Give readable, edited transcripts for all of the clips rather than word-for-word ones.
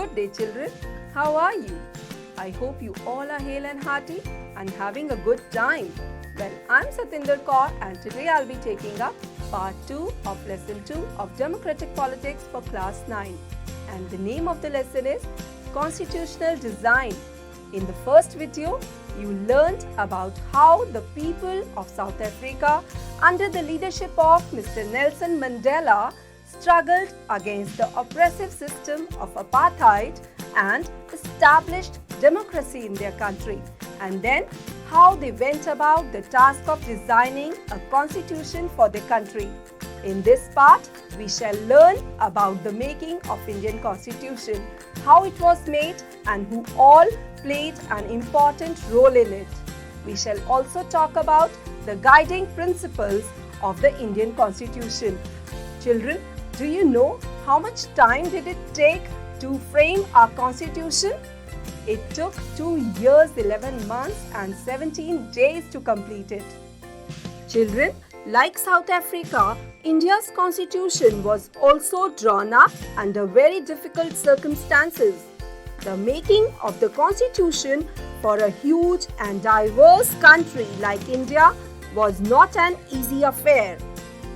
Good day, children. How are you? I hope you all are hale and hearty and having a good time. Well, I'm Satinder Kaur and today I'll be taking up part 2 of lesson 2 of Democratic Politics for class 9. And the name of the lesson is Constitutional Design. In the first video, you learned about how the people of South Africa under the leadership of Mr. Nelson Mandela struggled against the oppressive system of apartheid and established democracy in their country, and then how they went about the task of designing a constitution for their country. In this part, we shall learn about the making of Indian Constitution, how it was made and who all played an important role in it. We shall also talk about the guiding principles of the Indian Constitution. Children, do you know how much time did it take to frame our Constitution? It took 2 years, 11 months and 17 days to complete it. Children, like South Africa, India's Constitution was also drawn up under very difficult circumstances. The making of the Constitution for a huge and diverse country like India was not an easy affair.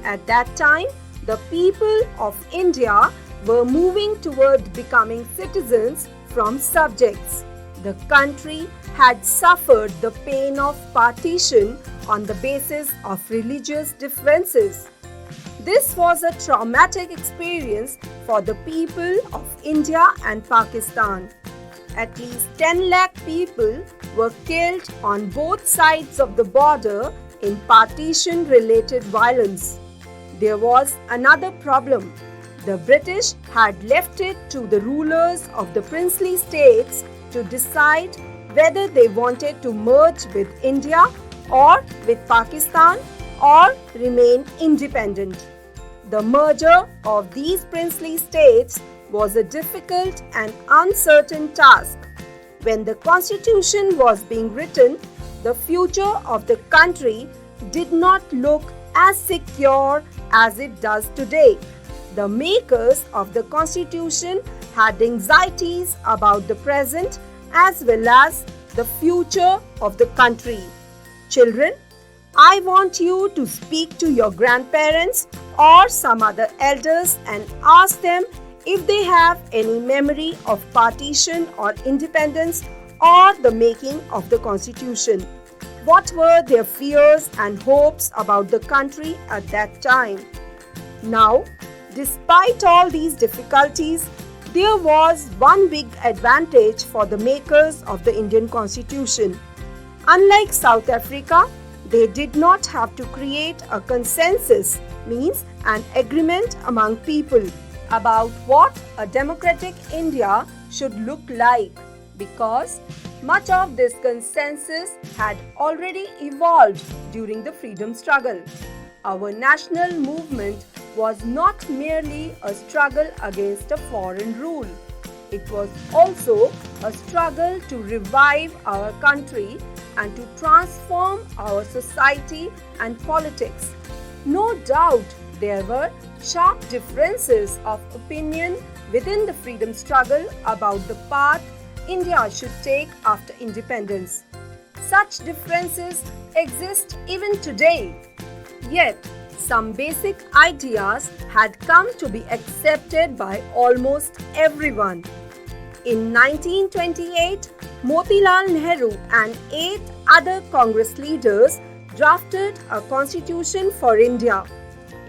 At that time, the people of India were moving toward becoming citizens from subjects. The country had suffered the pain of partition on the basis of religious differences. This was a traumatic experience for the people of India and Pakistan. At least 10 lakh people were killed on both sides of the border in partition-related violence. There was another problem. The British had left it to the rulers of the princely states to decide whether they wanted to merge with India or with Pakistan or remain independent. The merger of these princely states was a difficult and uncertain task. When the Constitution was being written, the future of the country did not look as secure as it does today. The makers of the Constitution had anxieties about the present as well as the future of the country. Children, I want you to speak to your grandparents or some other elders and ask them if they have any memory of partition or independence or the making of the Constitution. What were their fears and hopes about the country at that time? Now, despite all these difficulties, there was one big advantage for the makers of the Indian Constitution. Unlike South Africa, they did not have to create a consensus, means an agreement among people, about what a democratic India should look like, because much of this consensus had already evolved during the freedom struggle. Our national movement was not merely a struggle against a foreign rule. It was also a struggle to revive our country and to transform our society and politics. No doubt there were sharp differences of opinion within the freedom struggle about the path India should take after independence. Such differences exist even today. Yet, some basic ideas had come to be accepted by almost everyone. In 1928, Motilal Nehru and 8 other Congress leaders drafted a constitution for India.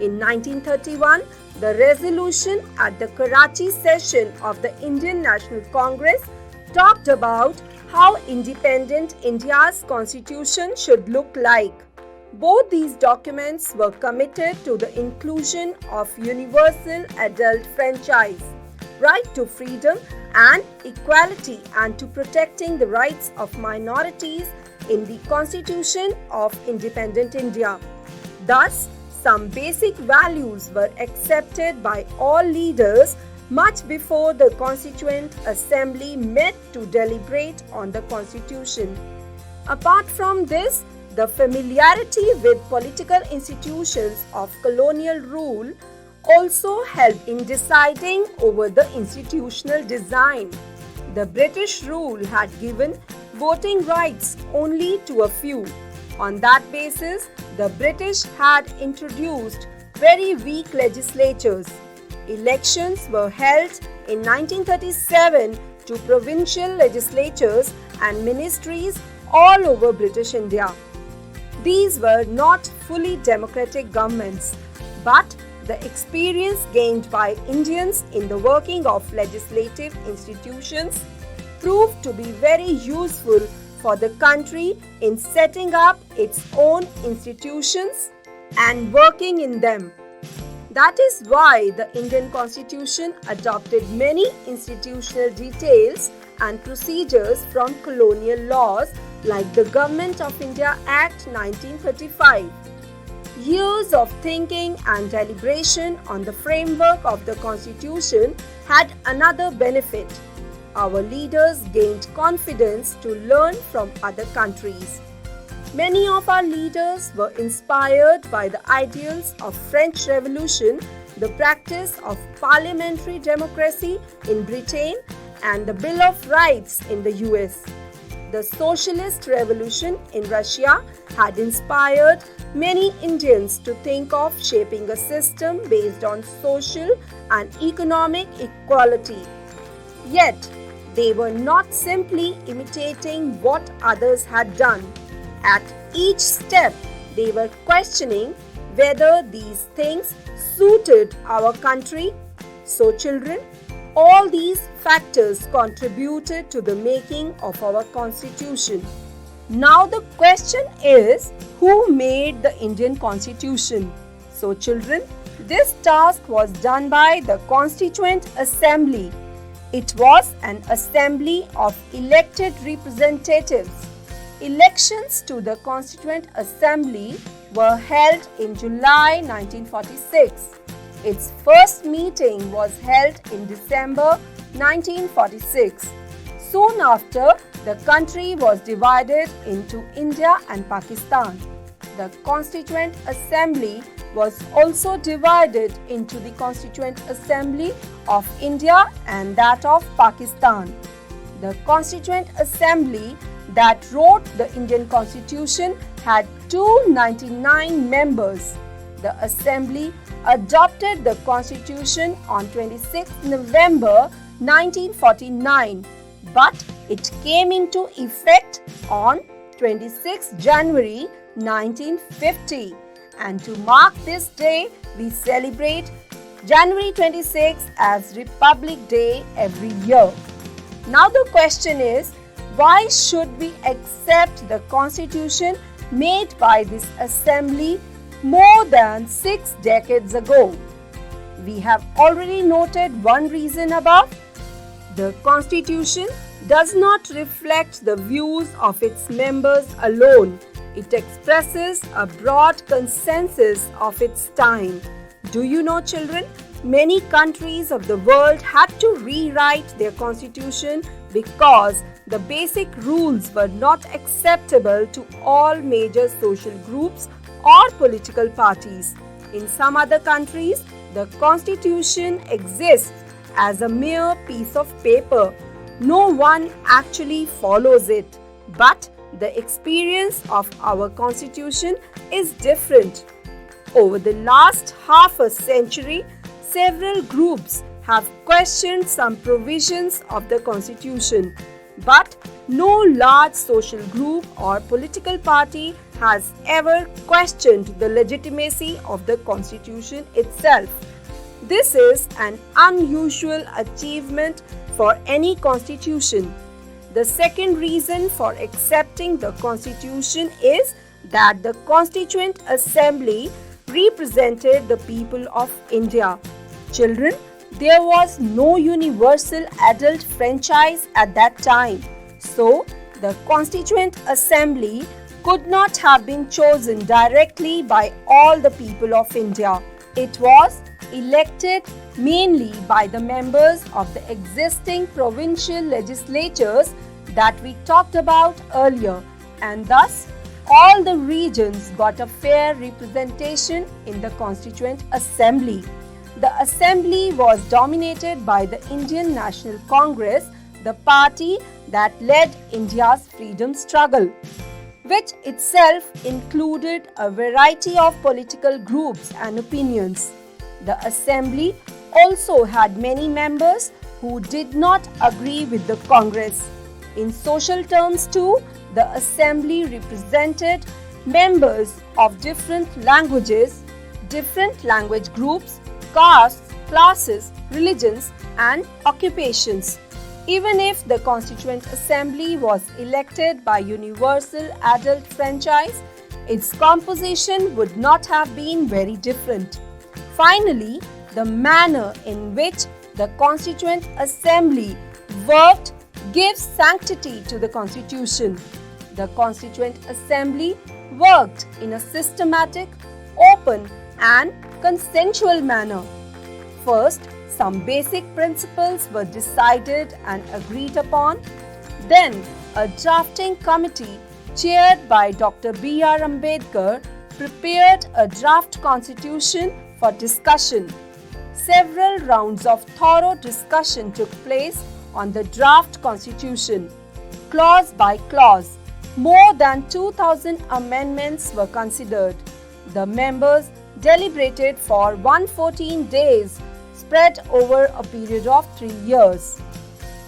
In 1931, the resolution at the Karachi session of the Indian National Congress talked about how independent India's constitution should look like. Both these documents were committed to the inclusion of universal adult franchise, right to freedom and equality, and to protecting the rights of minorities in the Constitution of Independent India. Thus, some basic values were accepted by all leaders much before the Constituent Assembly met to deliberate on the Constitution. Apart from this, the familiarity with political institutions of colonial rule also helped in deciding over the institutional design. The British rule had given voting rights only to a few. On that basis, the British had introduced very weak legislatures. Elections were held in 1937 to provincial legislatures and ministries all over British India. These were not fully democratic governments, but the experience gained by Indians in the working of legislative institutions proved to be very useful for the country in setting up its own institutions and working in them. That is why the Indian Constitution adopted many institutional details and procedures from colonial laws like the Government of India Act 1935. Years of thinking and deliberation on the framework of the Constitution had another benefit. Our leaders gained confidence to learn from other countries. Many of our leaders were inspired by the ideals of French Revolution, the practice of parliamentary democracy in Britain, and the Bill of Rights in the US. The Socialist Revolution in Russia had inspired many Indians to think of shaping a system based on social and economic equality. Yet, they were not simply imitating what others had done. At each step, they were questioning whether these things suited our country. So, children, all these factors contributed to the making of our Constitution. Now, the question is, who made the Indian Constitution? So, children, this task was done by the Constituent Assembly. It was an assembly of elected representatives. Elections to the Constituent Assembly were held in July 1946. Its first meeting was held in December 1946. Soon after, the country was divided into India and Pakistan. The Constituent Assembly was also divided into the Constituent Assembly of India and that of Pakistan. The Constituent Assembly that wrote the Indian Constitution had 299 members. The Assembly adopted the Constitution on 26 November 1949, but it came into effect on 26 January 1950. And to mark this day, we celebrate January 26 as Republic Day every year. Now the question is, why should we accept the Constitution made by this assembly more than 6 decades ago? We have already noted one reason above. The Constitution does not reflect the views of its members alone. It expresses a broad consensus of its time. Do you know, children? Many countries of the world had to rewrite their constitution because the basic rules were not acceptable to all major social groups or political parties. In some other countries, the constitution exists as a mere piece of paper. No one actually follows it, but the experience of our constitution is different. Over the last half a century, several groups have questioned some provisions of the Constitution, but no large social group or political party has ever questioned the legitimacy of the Constitution itself. This is an unusual achievement for any constitution. The second reason for accepting the Constitution is that the Constituent Assembly represented the people of India. Children, there was no universal adult franchise at that time. So, the Constituent Assembly could not have been chosen directly by all the people of India. It was elected mainly by the members of the existing provincial legislatures that we talked about earlier, and thus all the regions got a fair representation in the Constituent Assembly. the assembly was dominated by the Indian National Congress, the party that led India's freedom struggle, which itself included a variety of political groups and opinions. The assembly also had many members who did not agree with the Congress. In social terms too, the assembly represented members of different languages, different language groups, castes, classes, religions, and occupations. Even if the Constituent Assembly was elected by universal adult franchise, its composition would not have been very different. Finally, the manner in which the Constituent Assembly worked gives sanctity to the Constitution. The Constituent Assembly worked in a systematic, open, and consensual manner. First, some basic principles were decided and agreed upon. Then, a drafting committee chaired by Dr. B.R. Ambedkar prepared a draft constitution for discussion. Several rounds of thorough discussion took place on the draft constitution. Clause by clause, more than 2,000 amendments were considered. The members deliberated for 114 days, spread over a period of 3 years.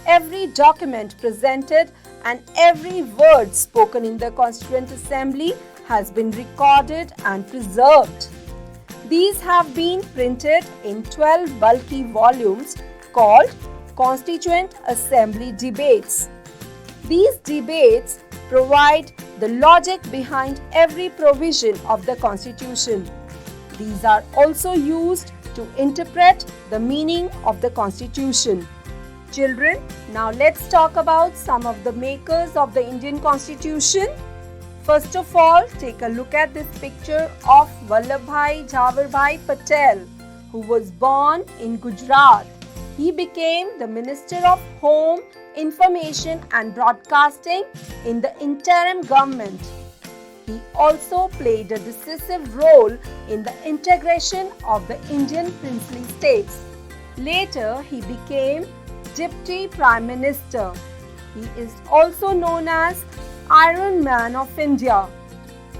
Every document presented and every word spoken in the Constituent Assembly has been recorded and preserved. These have been printed in 12 bulky volumes called Constituent Assembly Debates. These debates provide the logic behind every provision of the Constitution. These are also used to interpret the meaning of the Constitution. Children, now let's talk about some of the makers of the Indian Constitution. First of all, take a look at this picture of Vallabhbhai Jhavarbhai Patel, who was born in Gujarat. He became the Minister of Home, Information and Broadcasting in the interim government. He also played a decisive role in the integration of the Indian princely states. Later, he became Deputy Prime Minister. He is also known as Iron Man of India.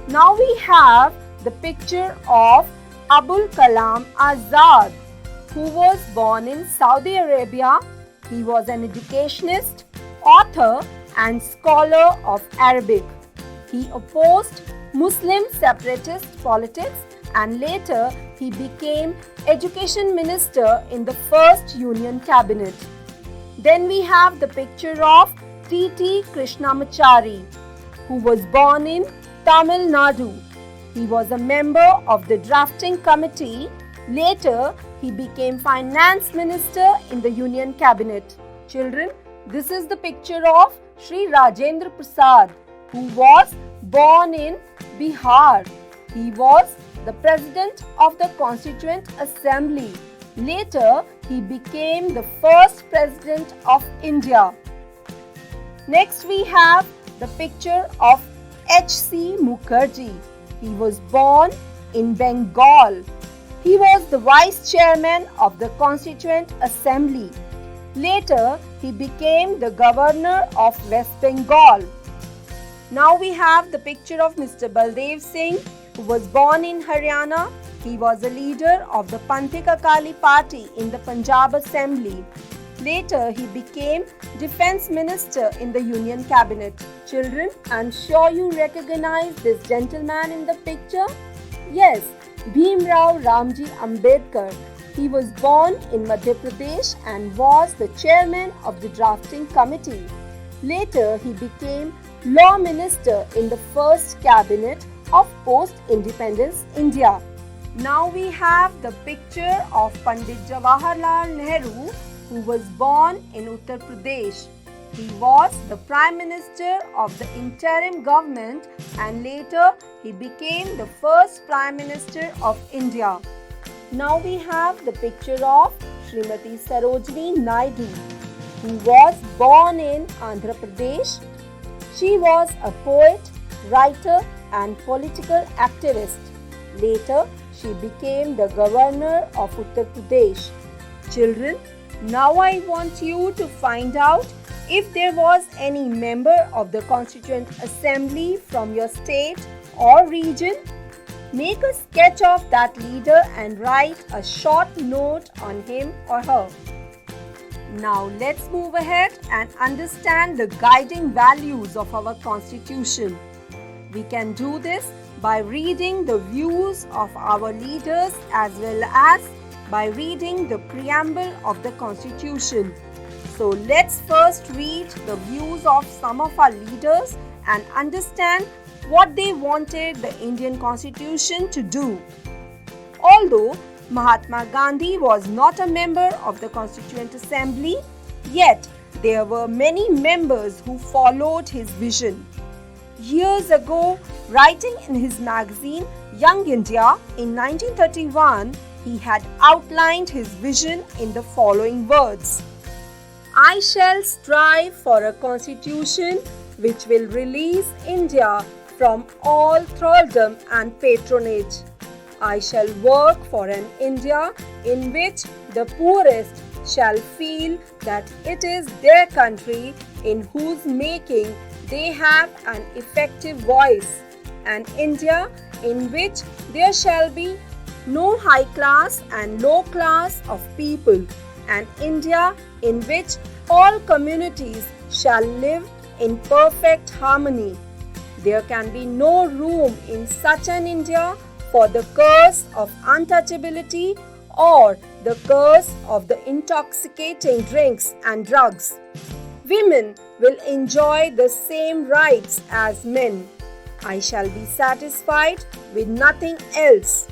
Now we have the picture of Abul Kalam Azad, who was born in Saudi Arabia. He was an educationist, author, and scholar of Arabic. He opposed Muslim separatist politics and later he became Education Minister in the first Union Cabinet. Then we have the picture of T.T. Krishnamachari, who was born in Tamil Nadu. He was a member of the drafting committee. Later, he became Finance Minister in the Union Cabinet. Children, this is the picture of Sri Rajendra Prasad, who was born in Bihar. He was the President of the Constituent Assembly. Later, he became the first President of India. Next, we have the picture of H.C. Mukherjee. He was born in Bengal. He was the Vice Chairman of the Constituent Assembly. Later, he became the Governor of West Bengal. Now we have the picture of Mr. Baldev Singh, who was born in Haryana. He was a leader of the Panthik Akali Party in the Punjab Assembly. Later, he became Defence Minister in the Union Cabinet. Children, I'm sure you recognize this gentleman in the picture. Yes, Bhimrao Ramji Ambedkar. He was born in Madhya Pradesh and was the chairman of the drafting committee. Later, he became Law Minister in the first cabinet of post-independence India. Now we have the picture of Pandit Jawaharlal Nehru, who was born in Uttar Pradesh. He was the Prime Minister of the interim government and later he became the first Prime Minister of India. Now we have the picture of Srimati Sarojini Naidu, who was born in Andhra Pradesh. She was a poet, writer and political activist. Later, she became the governor of Uttar Pradesh. Children, now I want you to find out if there was any member of the Constituent Assembly from your state or region. Make a sketch of that leader and write a short note on him or her. Now let's move ahead and understand the guiding values of our Constitution. We can do this by reading the views of our leaders as well as by reading the preamble of the Constitution. So let's first read the views of some of our leaders and understand what they wanted the Indian Constitution to do. Although Mahatma Gandhi was not a member of the Constituent Assembly, yet there were many members who followed his vision. Years ago, writing in his magazine Young India in 1931, he had outlined his vision in the following words: I shall strive for a constitution which will release India from all thraldom and patronage. I shall work for an India in which the poorest shall feel that it is their country, in whose making they have an effective voice, an India in which there shall be no high class and low class of people, an India in which all communities shall live in perfect harmony. There can be no room in such an India for the curse of untouchability or the curse of the intoxicating drinks and drugs. Women will enjoy the same rights as men. I shall be satisfied with nothing else.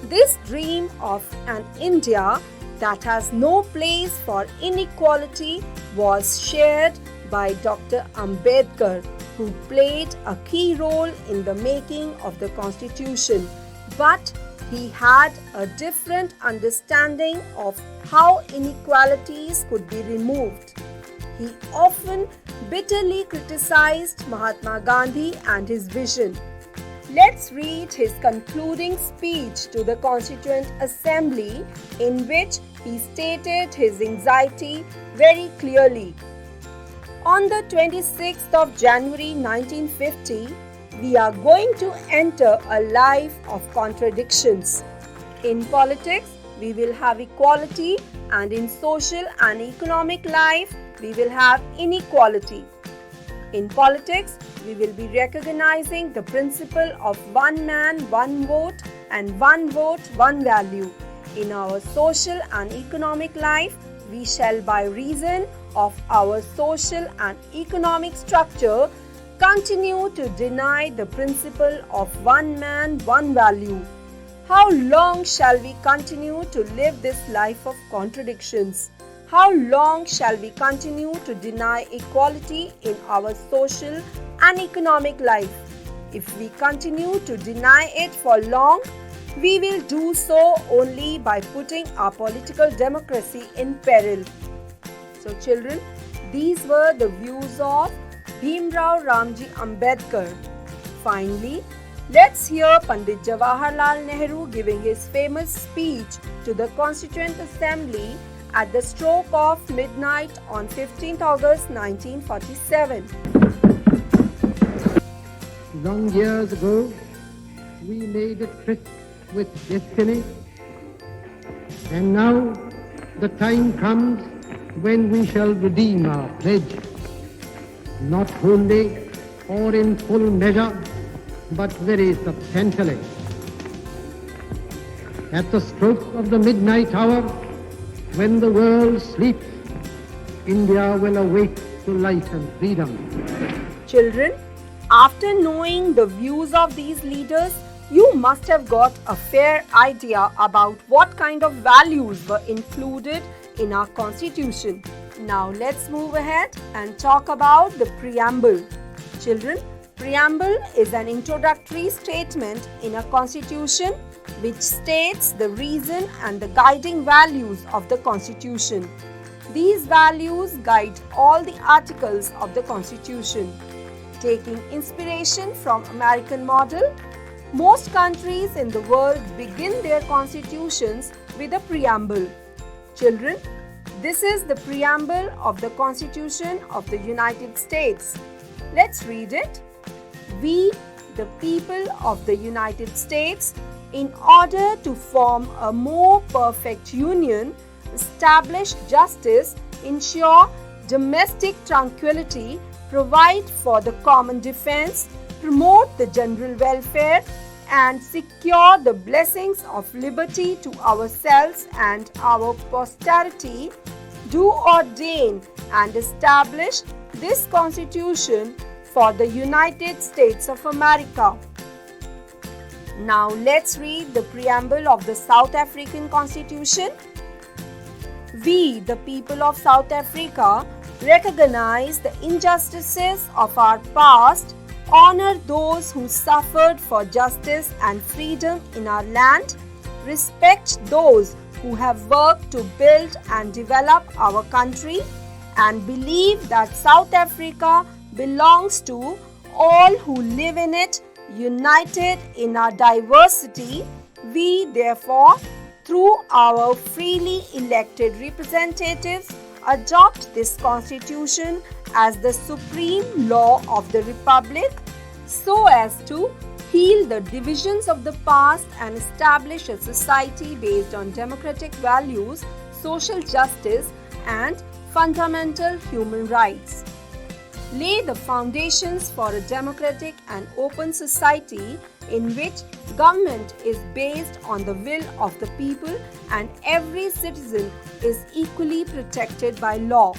This dream of an India that has no place for inequality was shared by Dr. Ambedkar, who played a key role in the making of the Constitution. But he had a different understanding of how inequalities could be removed. He often bitterly criticized Mahatma Gandhi and his vision. Let's read his concluding speech to the Constituent Assembly, in which he stated his anxiety very clearly. On the 26th of January 1950, we are going to enter a life of contradictions. In politics, we will have equality, and in social and economic life, we will have inequality. In politics, we will be recognizing the principle of one man, one vote, and one vote, one value. In our social and economic life, we shall, by reason of our social and economic structure, continue to deny the principle of one man, one value. How long shall we continue to live this life of contradictions? How long shall we continue to deny equality in our social and economic life? If we continue to deny it for long, we will do so only by putting our political democracy in peril. So children, these were the views of Bhimrao Ramji Ambedkar. Finally, let's hear Pandit Jawaharlal Nehru giving his famous speech to the Constituent Assembly at the stroke of midnight on 15th August 1947. Long years ago, we made a tryst with destiny, and now the time comes when we shall redeem our pledge, not wholly or in full measure, but very substantially. At the stroke of the midnight hour, when the world sleeps, India will awake to life and freedom. Children, after knowing the views of these leaders, you must have got a fair idea about what kind of values were included in our Constitution. Now let's move ahead and talk about the preamble. Children, preamble is an introductory statement in a Constitution which states the reason and the guiding values of the Constitution. These values guide all the articles of the Constitution. Taking inspiration from American model, Most countries in the world begin their constitutions with a preamble. Children, this is the preamble of the Constitution of the United States. Let's read it. We, the people of the United States, in order to form a more perfect union, establish justice, ensure domestic tranquility, provide for the common defense, promote the general welfare, and secure the blessings of liberty to ourselves and our posterity, do ordain and establish this Constitution for the United States of America. Now let's read the preamble of the South African Constitution. We, the people of South Africa, recognize the injustices of our past, honor those who suffered for justice and freedom in our land, respect those who have worked to build and develop our country, and believe that South Africa belongs to all who live in it, united in our diversity. We, therefore, through our freely elected representatives, adopt this Constitution as the supreme law of the Republic, so as to heal the divisions of the past and establish a society based on democratic values, social justice, and fundamental human rights. Lay the foundations for a democratic and open society in which government is based on the will of the people and every citizen is equally protected by law.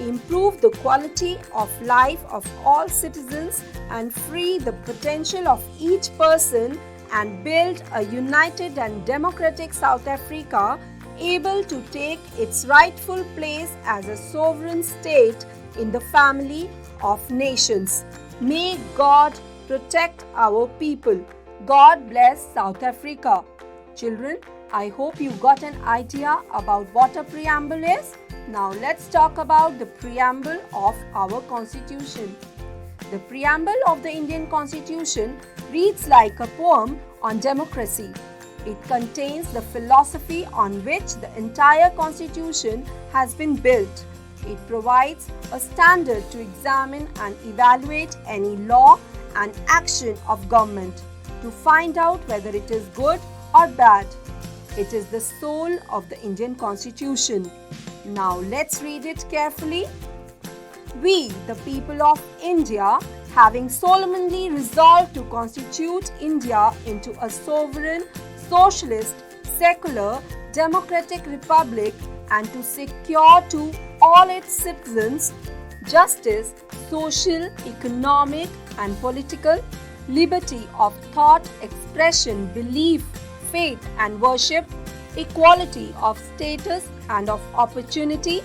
Improve the quality of life of all citizens and free the potential of each person, and build a united and democratic South Africa able to take its rightful place as a sovereign state in the family of nations. May God protect our people. God bless South Africa. Children, I hope you got an idea about what a preamble is. Now let's talk about the preamble of our Constitution. The preamble of the Indian Constitution reads like a poem on democracy. It contains the philosophy on which the entire Constitution has been built. It provides a standard to examine and evaluate any law and action of government to find out whether it is good or bad. It is the soul of the Indian Constitution. Now let's read it carefully. We, the people of India, having solemnly resolved to constitute India into a sovereign, socialist, secular, democratic republic, and to secure to all its citizens justice, social, economic, and political, liberty of thought, expression, belief, faith, and worship, equality of status and of opportunity,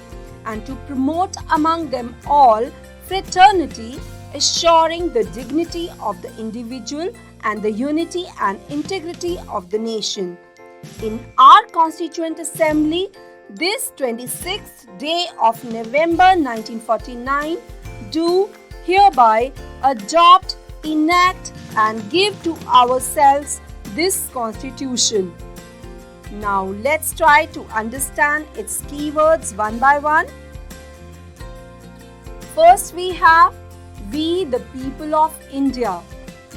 and to promote among them all fraternity, assuring the dignity of the individual and the unity and integrity of the nation. In our Constituent Assembly, this 26th day of November 1949, do hereby adopt, enact, and give to ourselves this Constitution. Now let's try to understand its keywords one by one. First we have we the people of India,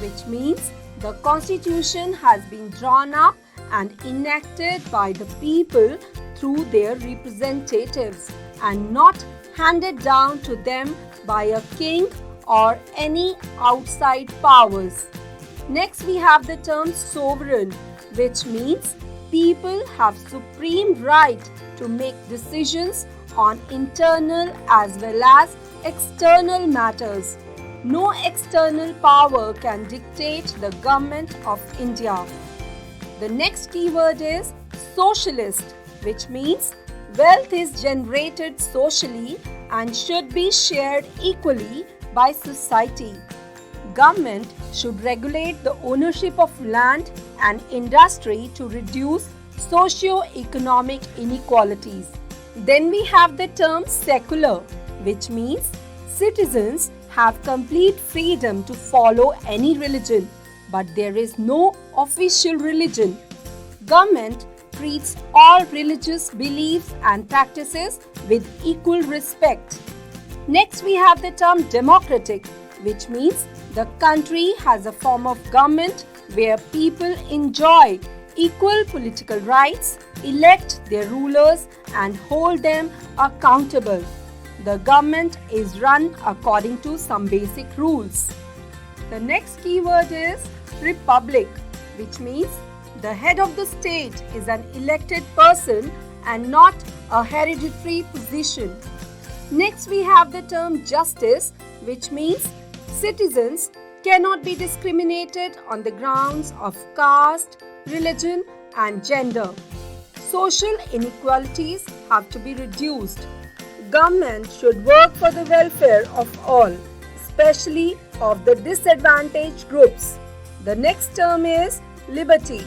which means the Constitution has been drawn up and enacted by the people through their representatives and not handed down to them by a king or any outside powers. Next we have the term sovereign, which means people have supreme right to make decisions on internal as well as external matters. No external power can dictate the government of India. The next keyword is socialist, which means wealth is generated socially and should be shared equally by society. Government should regulate the ownership of land and industry to reduce socio-economic inequalities. Then we have the term secular, which means citizens have complete freedom to follow any religion. but there is no official religion. Government treats all religious beliefs and practices with equal respect. Next, we have the term democratic, which means the country has a form of government where people enjoy equal political rights, elect their rulers, and hold them accountable. The government is run according to some basic rules. The next keyword is republic, which means the head of the state is an elected person and not a hereditary position. Next, we have the term justice, which means citizens cannot be discriminated on the grounds of caste, religion, and gender. Social inequalities have to be reduced. Government should work for the welfare of all, especially of the disadvantaged groups. The next term is liberty,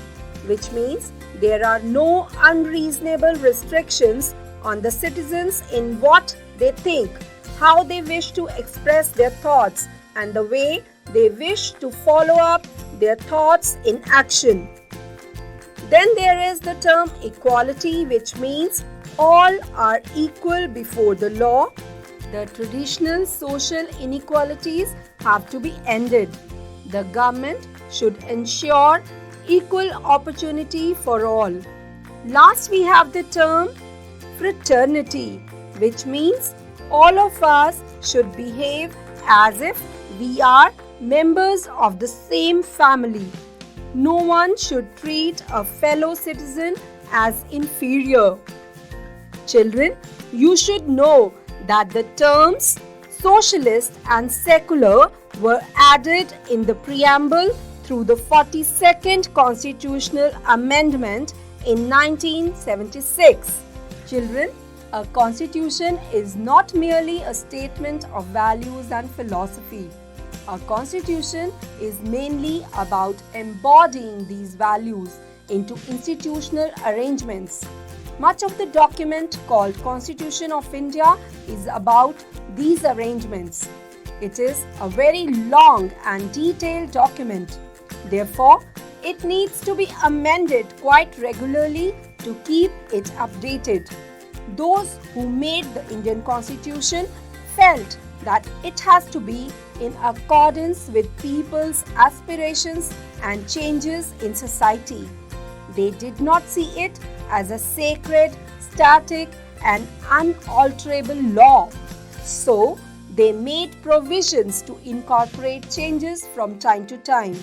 which means there are no unreasonable restrictions on the citizens in what they think, how they wish to express their thoughts, and the way they wish to follow up their thoughts in action. Then there is the term equality, which means all are equal before the law. The traditional social inequalities have to be ended. The government should ensure equal opportunity for all. Last, we have the term fraternity, which means all of us should behave as if we are members of the same family. No one should treat a fellow citizen as inferior. Children, you should know that the terms socialist and secular were added in the preamble through the 42nd Constitutional Amendment in 1976. Children, a constitution is not merely a statement of values and philosophy. A constitution is mainly about embodying these values into institutional arrangements. Much of the document called Constitution of India is about these arrangements. It is a very long and detailed document. Therefore, it needs to be amended quite regularly to keep it updated. Those who made the Indian Constitution felt that it has to be in accordance with people's aspirations and changes in society. They did not see it as a sacred, static, and unalterable law. So, they made provisions to incorporate changes from time to time.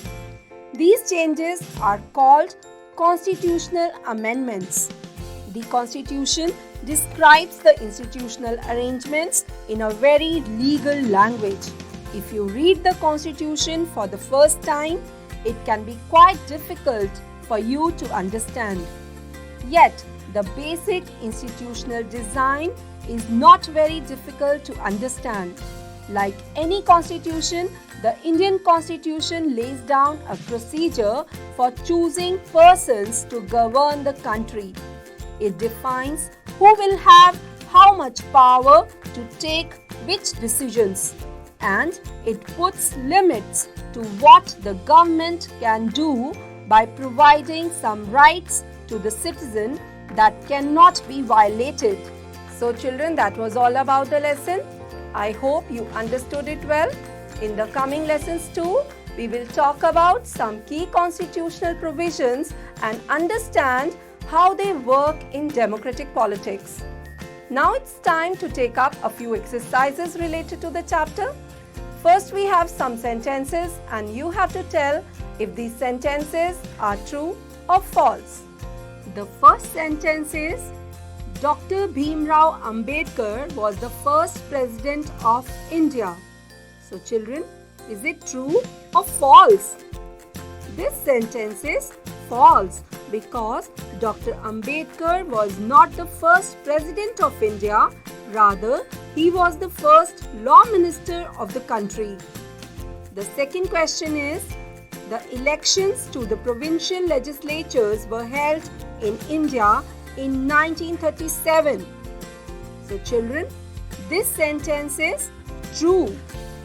These changes are called constitutional amendments. The Constitution describes the institutional arrangements in a very legal language. If you read the Constitution for the first time, it can be quite difficult for you to understand. Yet, the basic institutional design is not very difficult to understand. Like any constitution, the Indian Constitution lays down a procedure for choosing persons to govern the country. It defines who will have how much power to take which decisions, and it puts limits to what the government can do by providing some rights to the citizen that cannot be violated. So children, that was all about the lesson. I hope you understood it well. In the coming lessons too, we will talk about some key constitutional provisions and understand how they work in democratic politics. Now it's time to take up a few exercises related to the chapter. First, we have some sentences and you have to tell if these sentences are true or false. The first sentence is, Dr. Bhimrao Ambedkar was the first president of India. So children, is it true or false? This sentence is false because Dr. Ambedkar was not the first president of India. Rather, he was the first law minister of the country. The second question is, the elections to the provincial legislatures were held in India in 1937. So children, this sentence is true.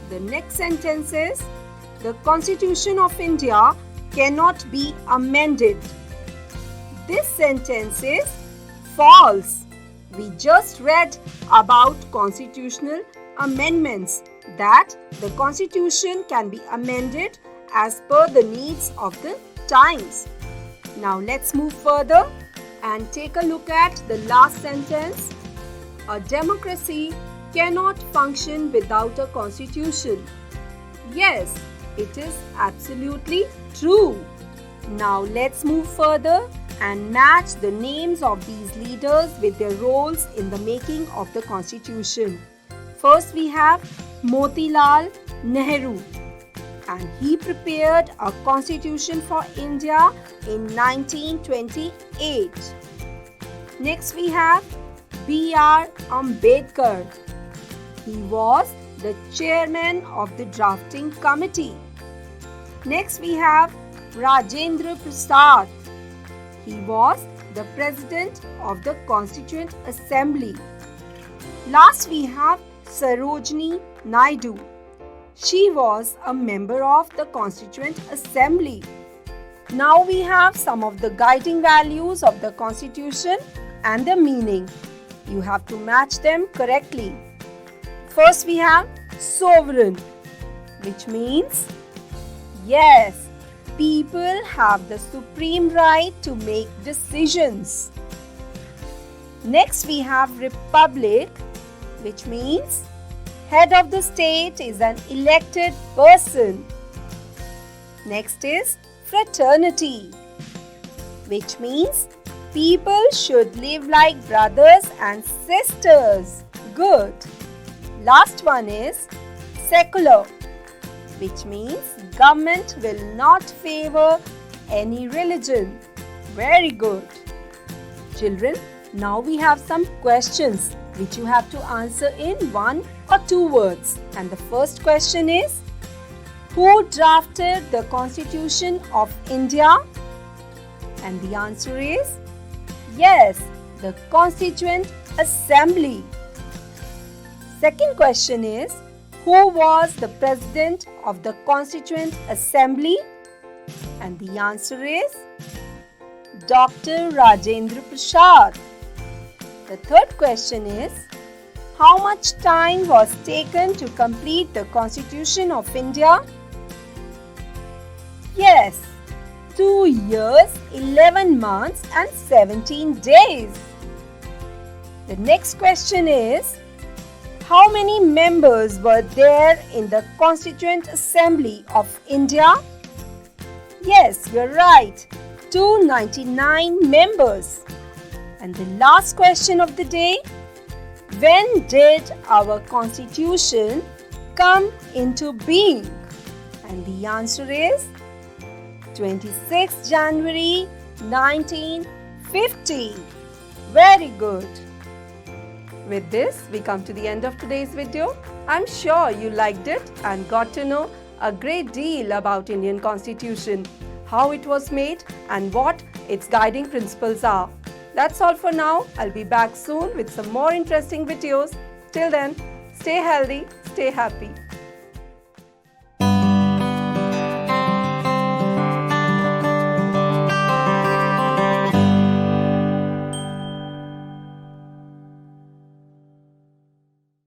The next sentence is, the Constitution of India cannot be amended. This sentence is false. We just read about constitutional amendments, that the Constitution can be amended as per the needs of the times. Now let's move further and take a look at the last sentence. A democracy cannot function without a constitution. Yes, it is absolutely true. Now let's move further and match the names of these leaders with their roles in the making of the constitution. First we have Motilal Nehru, and he prepared a constitution for India in 1928. Next we have B.R. Ambedkar. He was the chairman of the drafting committee. Next we have Rajendra Prasad. He was the president of the Constituent Assembly. Last we have Sarojini Naidu. She was a member of the Constituent Assembly. Now we have some of the guiding values of the Constitution and the meaning. You have to match them correctly. First we have sovereign, which means yes, people have the supreme right to make decisions. Next we have republic, which means head of the state is an elected person. Next is fraternity, which means people should live like brothers and sisters. Good. Last one is secular, which means government will not favor any religion. Very good. Children, now we have some questions which you have to answer in 1 or 2 words. And the first question is, who drafted the Constitution of India? And the answer is, yes, the Constituent Assembly. Second question is, who was the president of the Constituent Assembly? And the answer is Dr. Rajendra Prasad. The third question is, how much time was taken to complete the Constitution of India? Yes, 2 years, 11 months and 17 days. The next question is, how many members were there in the Constituent Assembly of India? Yes, you're right, 299 members. And the last question of the day, when did our Constitution come into being? And the answer is 26 January 1950. Very good. With this, we come to the end of today's video. I'm sure you liked it and got to know a great deal about Indian Constitution, how it was made and what its guiding principles are. That's all for now. I'll be back soon with some more interesting videos. Till then, stay healthy, stay happy.